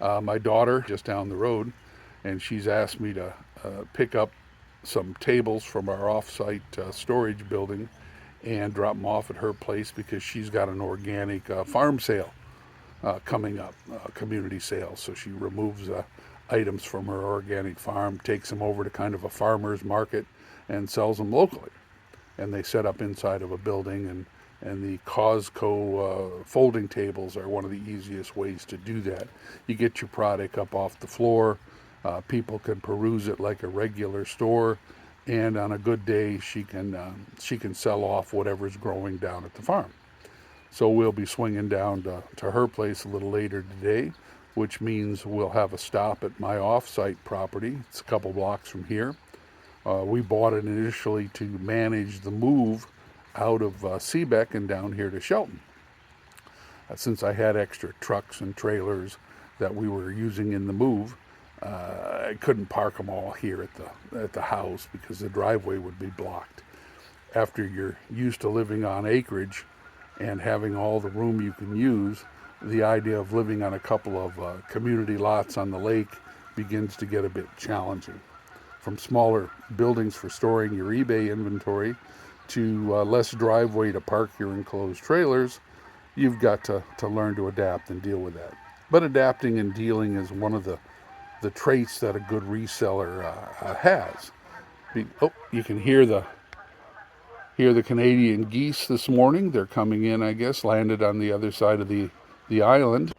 My daughter just down the road, and she's asked me to pick up some tables from our off-site storage building and drop them off at her place because she's got an organic farm sale coming up, community sale. So she removes items from her organic farm, takes them over to kind of a farmer's market, and sells them locally. And they set up inside of a building, and the Costco folding tables are one of the easiest ways to do that. You get your product up off the floor, people can peruse it like a regular store, and on a good day she can sell off whatever's growing down at the farm. So we'll be swinging down to her place a little later today, which means we'll have a stop at my off-site property. It's a couple blocks from here. We bought it initially to manage the move out of Seebeck and down here to Shelton. Since I had extra trucks and trailers that we were using in the move, I couldn't park them all here at the house because the driveway would be blocked. After you're used to living on acreage and having all the room you can use, the idea of living on a couple of community lots on the lake begins to get a bit challenging. From smaller buildings for storing your eBay inventory to less driveway to park your enclosed trailers, you've got to learn to adapt and deal with that. But adapting and dealing is one of the traits that a good reseller has. Oh, you can hear the Canadian geese this morning. They're coming in, I guess, landed on the other side of the island.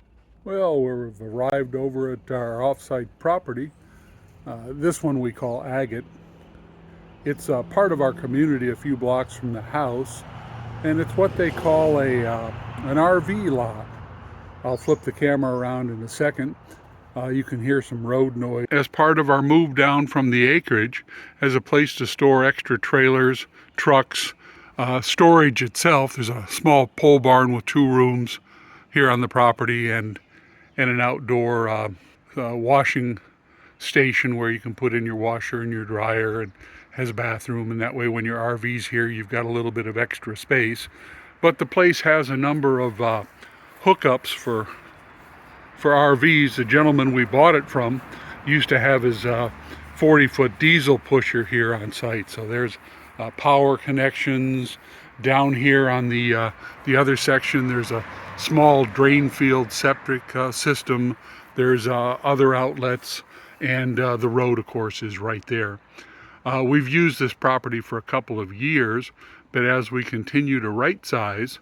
Well, we've arrived over at our offsite property. This one we call Agate. It's part of our community a few blocks from the house, and it's what they call an RV lot. I'll flip the camera around in a second. You can hear some road noise. As part of our move down from the acreage, as a place to store extra trailers, trucks, storage itself, there's a small pole barn with 2 rooms here on the property and an outdoor washing station where you can put in your washer and your dryer, and has a bathroom, and that way when your RV's here you've got a little bit of extra space. But the place has a number of hookups for RVs. The gentleman we bought it from used to have his 40-foot diesel pusher here on site, so there's power connections. Down here on the other section there's a small drain field septic system. There's other outlets, and the road of course is right there. We've used this property for a couple of years, but as we continue to right size,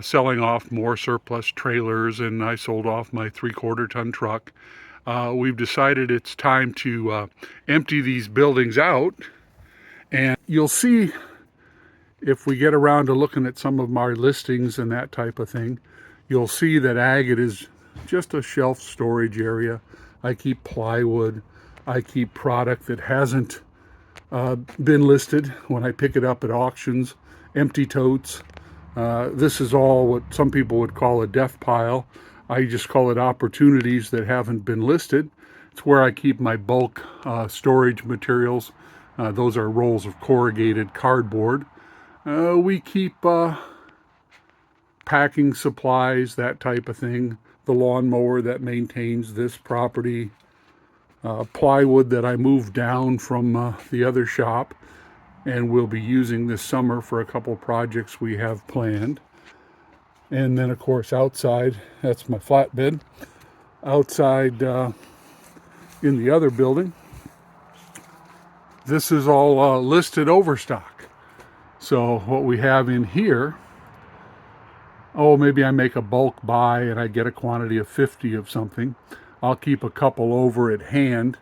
selling off more surplus trailers, and I sold off my 3/4 ton truck, we've decided it's time to empty these buildings out. And you'll see, if we get around to looking at some of my listings and that type of thing, you'll see that Agate is just a shelf storage area. I keep plywood, I keep product that hasn't been listed when I pick it up at auctions, empty totes. This is all what some people would call a death pile. I just call it opportunities that haven't been listed. It's where I keep my bulk storage materials. Those are rolls of corrugated cardboard. We keep packing supplies, that type of thing. The lawnmower that maintains this property. Plywood that I moved down from the other shop and will be using this summer for a couple projects we have planned. And then of course outside, that's my flatbed. Outside in the other building, this is all listed overstock. So what we have in here, maybe I make a bulk buy and I get a quantity of 50 of something. I'll keep a couple over at hand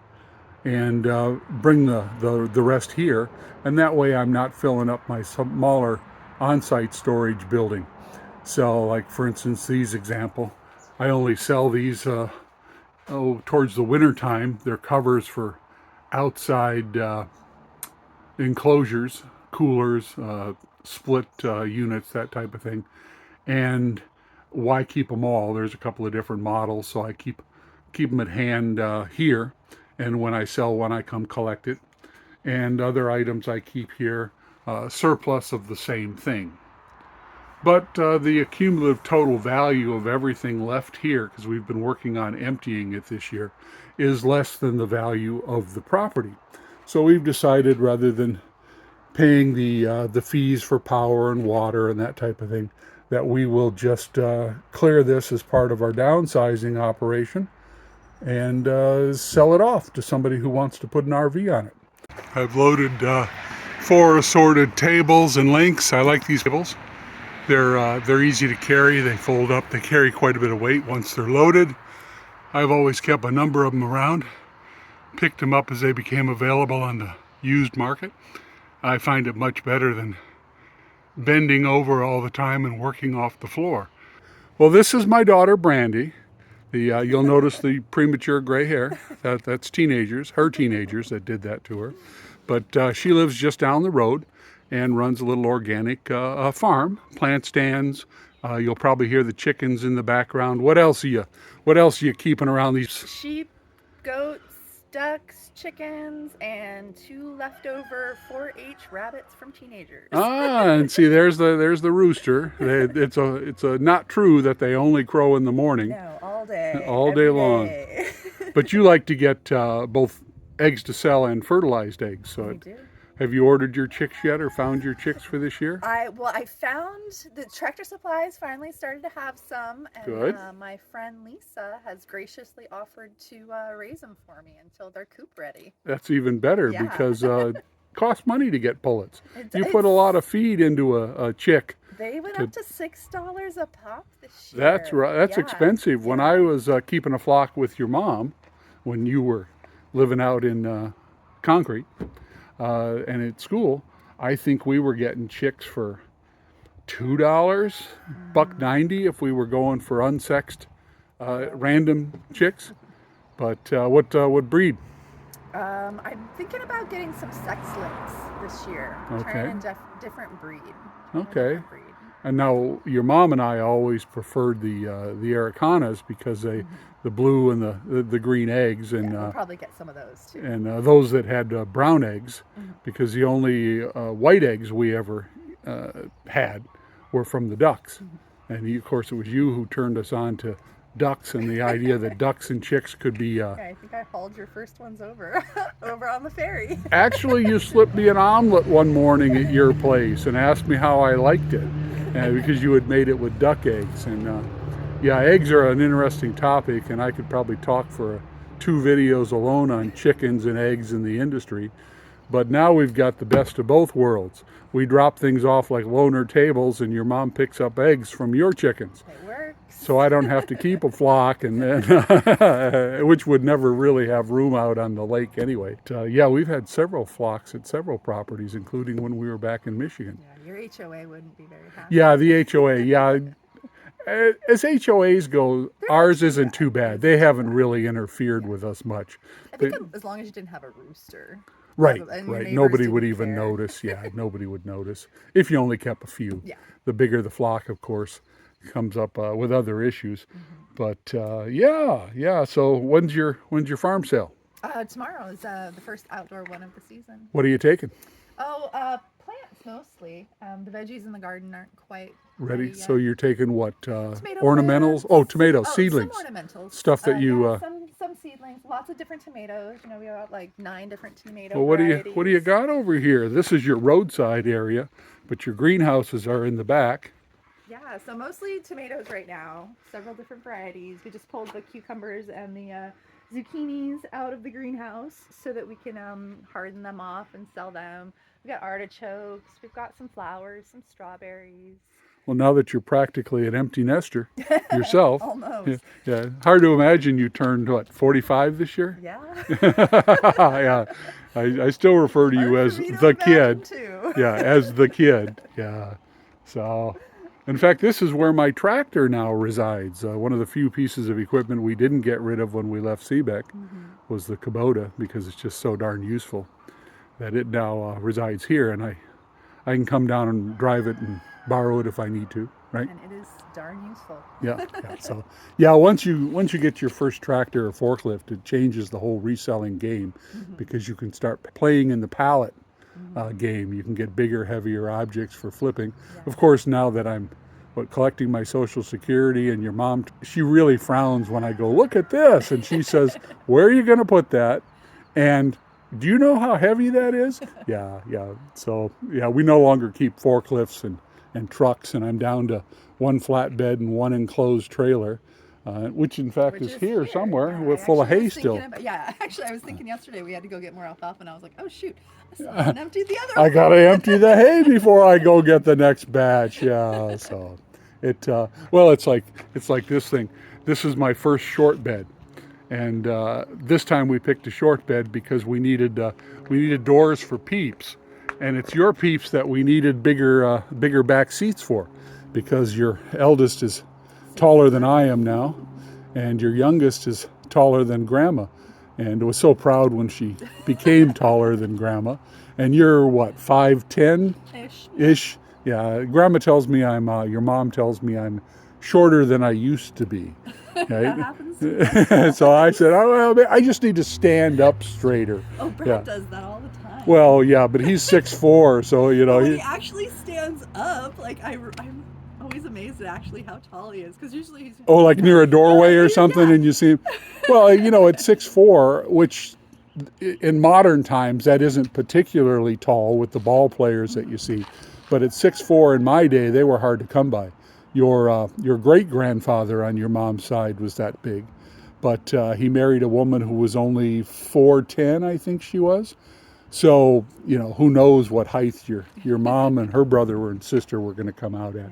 and bring the rest here, and that way I'm not filling up my smaller on-site storage building. So like for instance these example, I only sell these towards the winter time. They're covers for outside enclosures, coolers, split units, that type of thing. And why keep them all? There's a couple of different models, so I keep them at hand here, and when I sell one I come collect it. And other items I keep here, surplus of the same thing. But the accumulative total value of everything left here, because we've been working on emptying it this year, is less than the value of the property. So we've decided, rather than paying the fees for power and water and that type of thing, that we will just clear this as part of our downsizing operation and sell it off to somebody who wants to put an RV on it. I've loaded 4 assorted tables and links. I like these tables. They're easy to carry. They fold up. They carry quite a bit of weight once they're loaded. I've always kept a number of them around, picked them up as they became available on the used market. I find it much better than bending over all the time and working off the floor. Well, this is my daughter, Brandy. You'll notice the premature gray hair. That's teenagers, her teenagers, that did that to her. But she lives just down the road and runs a little organic farm, plant stands. You'll probably hear the chickens in the background. What else are you keeping around these? Sheep, goats, ducks, chickens, and 2 leftover 4-H rabbits from teenagers. And see, there's the rooster. It's not true that they only crow in the morning. No, all day. All day long. Day. But you like to get both eggs to sell and fertilized eggs. So We do. have you ordered your chicks yet, or found your chicks for this year? I found the Tractor Supplies finally started to have some, and Good. My friend Lisa has graciously offered to raise them for me until they're coop ready. That's even better, Yeah. because it costs money to get pullets. You It's- put a lot of feed into a chick. They went up to $6 a pop this year. That's right. That's Yeah. expensive. When I was keeping a flock with your mom, when you were living out in Concrete and at school, I think we were getting chicks for $2, $1.90 if we were going for unsexed random chicks. But what breed? I'm thinking about getting some sex links this year. Okay. Trying a different breed. Okay. And now your mom and I always preferred the Aracanas, because the blue and the green eggs, and We'll probably get some of those too. and those that had brown eggs, because the only white eggs we ever had were from the ducks. And of course it was you who turned us on to ducks and the idea that ducks and chicks could be I think I hauled your first ones over on the ferry. Actually, you slipped me an omelet one morning at your place and asked me how I liked it, because you had made it with duck eggs. And yeah, eggs are an interesting topic, and I could probably talk for 2 videos alone on chickens and eggs in the industry. But now we've got the best of both worlds. We drop things off like loaner tables, and your mom picks up eggs from your chickens. It works. So I don't have to keep a flock, and then, which would never really have room out on the lake anyway. Yeah, we've had several flocks at several properties, including when we were back in Michigan. Yeah, your HOA wouldn't be very happy. Yeah, the HOA, yeah. As HOAs go, ours isn't too bad. They haven't really interfered with us much. I think as long as you didn't have a rooster. Right, And your right. neighbors Nobody would didn't even care. notice. Yeah, nobody would notice if you only kept a few. Yeah. The bigger the flock, of course, comes up with other issues. But yeah. So when's your farm sale? Tomorrow is the first outdoor one of the season. What are you taking? Oh, plants mostly. The veggies in the garden aren't quite Ready? yet. So you're taking what? Tomato Ornamentals? plants. Oh, tomatoes, seedlings. Some ornamentals. Stuff that you. Yeah, some seedlings. Lots of different tomatoes. We have like 9 different tomato Well, what do varieties. you got over here? This is your roadside area, but your greenhouses are in the back. Yeah, so mostly tomatoes right now. Several different varieties. We just pulled the cucumbers and the zucchinis out of the greenhouse so that we can harden them off and sell them. We got artichokes. We've got some flowers, some strawberries. Well, now that you're practically an empty nester yourself, Almost. yeah, hard to imagine you turned what, 45 this year? Yeah. Yeah, I still refer to you Hard as for me to the imagine, kid. too. Yeah, as the kid. Yeah. So, in fact, this is where my tractor now resides. One of the few pieces of equipment we didn't get rid of when we left Seebeck was the Kubota, because it's just so darn useful that it now resides here, and I can come down and drive it and borrow it if I need to, right? And it is darn useful. Yeah. So, yeah, once you get your first tractor or forklift, it changes the whole reselling game, because you can start playing in the pallet game. You can get bigger, heavier objects for flipping. Yeah. Of course, now that I'm collecting my Social Security, and your mom, she really frowns when I go, look at this. And she says, where are you going to put that? And do you know how heavy that is? Yeah. So, yeah, we no longer keep forklifts and trucks, and I'm down to one flatbed and one enclosed trailer, which in fact is here somewhere, Yeah, with full of hay still. Actually, I was thinking yesterday we had to go get more alfalfa, and I was like, oh shoot, I still haven't emptied the other I one. got to empty the hay before I go get the next batch. Yeah, so well, it's like this thing. This is my first short bed. And this time we picked a short bed because we needed doors for peeps, and it's your peeps that we needed bigger back seats for, because your eldest is taller than I am now, and your youngest is taller than Grandma, and was so proud when she became taller than Grandma. And you're what, 5'10" ish? Yeah. Grandma tells me your mom tells me I'm shorter than I used to be. Right? That happens. So I said, oh, well, I just need to stand up straighter. Oh, Brad does that all the time. Well, yeah, but he's 6'4", so he actually stands up. Like I'm always amazed at actually how tall he is, because usually he's like near a doorway or something, and you see him. Well, at 6'4", which in modern times that isn't particularly tall with the ball players that you see, but at 6'4" in my day they were hard to come by. Your great grandfather on your mom's side was that big, but he married a woman who was only 4'10", I think she was. So who knows what height your mom and her brother and sister were going to come out at.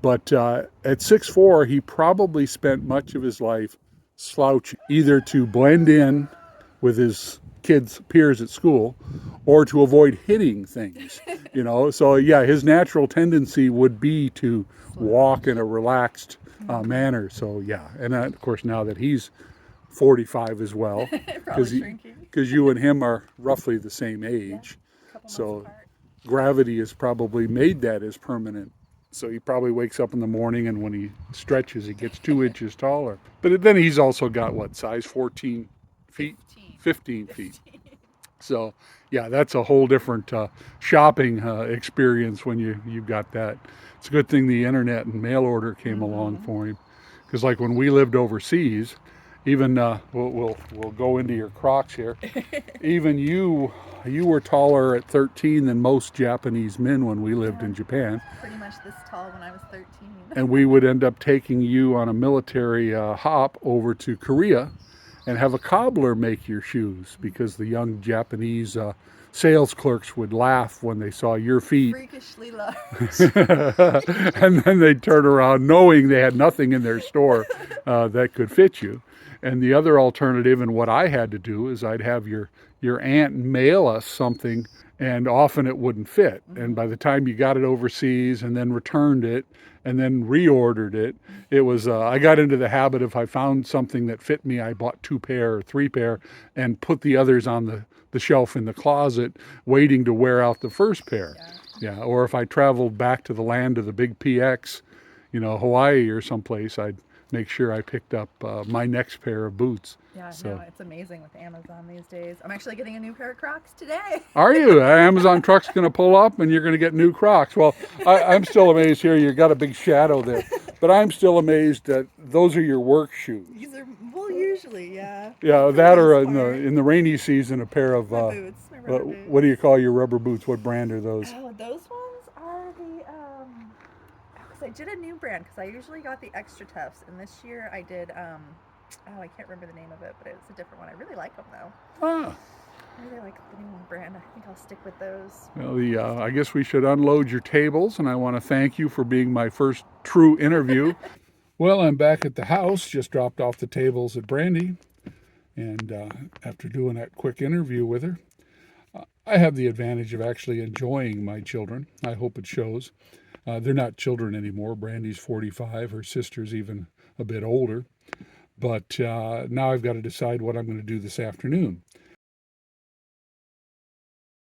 But at 6'4", he probably spent much of his life slouching, either to blend in with his kids' peers at school, or to avoid hitting things. So yeah, his natural tendency would be to walk in a relaxed manner. So yeah, and of course now that he's 45 as well, because you and him are roughly the same age, so gravity has probably made that as permanent. So he probably wakes up in the morning, and when he stretches, he gets 2 inches taller. But then he's also got what, size 14 feet? 15 feet. So yeah, that's a whole different shopping experience when you've got that. It's a good thing the internet and mail order came along for him, because like when we lived overseas, even we'll go into your Crocs here. Even you were taller at 13 than most Japanese men when we lived in Japan. Pretty much this tall when I was 13. And we would end up taking you on a military hop over to Korea and have a cobbler make your shoes, because the young Japanese sales clerks would laugh when they saw your feet. Freakishly large. And then they'd turn around knowing they had nothing in their store that could fit you. And the other alternative, and what I had to do, is I'd have your aunt mail us something, and often it wouldn't fit. And by the time you got it overseas and then returned it and then reordered it, it was, I got into the habit, if I found something that fit me, I bought 2 pair or 3 pair and put the others on the shelf in the closet, waiting to wear out the first pair. Yeah. Or if I traveled back to the land of the big PX, Hawaii or someplace, I'd make sure I picked up my next pair of boots. Yeah, no, it's amazing with Amazon these days. I'm actually getting a new pair of Crocs today. Are you? Amazon truck's going to pull up and you're going to get new Crocs. Well, I'm still amazed here. You've got a big shadow there. But I'm still amazed that those are your work shoes. These are, well, usually, yeah. Yeah, that or in the rainy season, a pair of, my boots. What do you call your rubber boots? What brand are those? Oh, those ones are the, because I did a new brand, because I usually got the Extra Toughs, and this year I did, I can't remember the name of it, but it's a different one. I really like them, though. I really like the new brand. I think I'll stick with those. Well, I guess we should unload your tables, and I want to thank you for being my first true interview. Well, I'm back at the house, just dropped off the tables at Brandy, and after doing that quick interview with her, I have the advantage of actually enjoying my children. I hope it shows. They're not children anymore. Brandy's 45. Her sister's even a bit older. But now I've got to decide what I'm going to do this afternoon.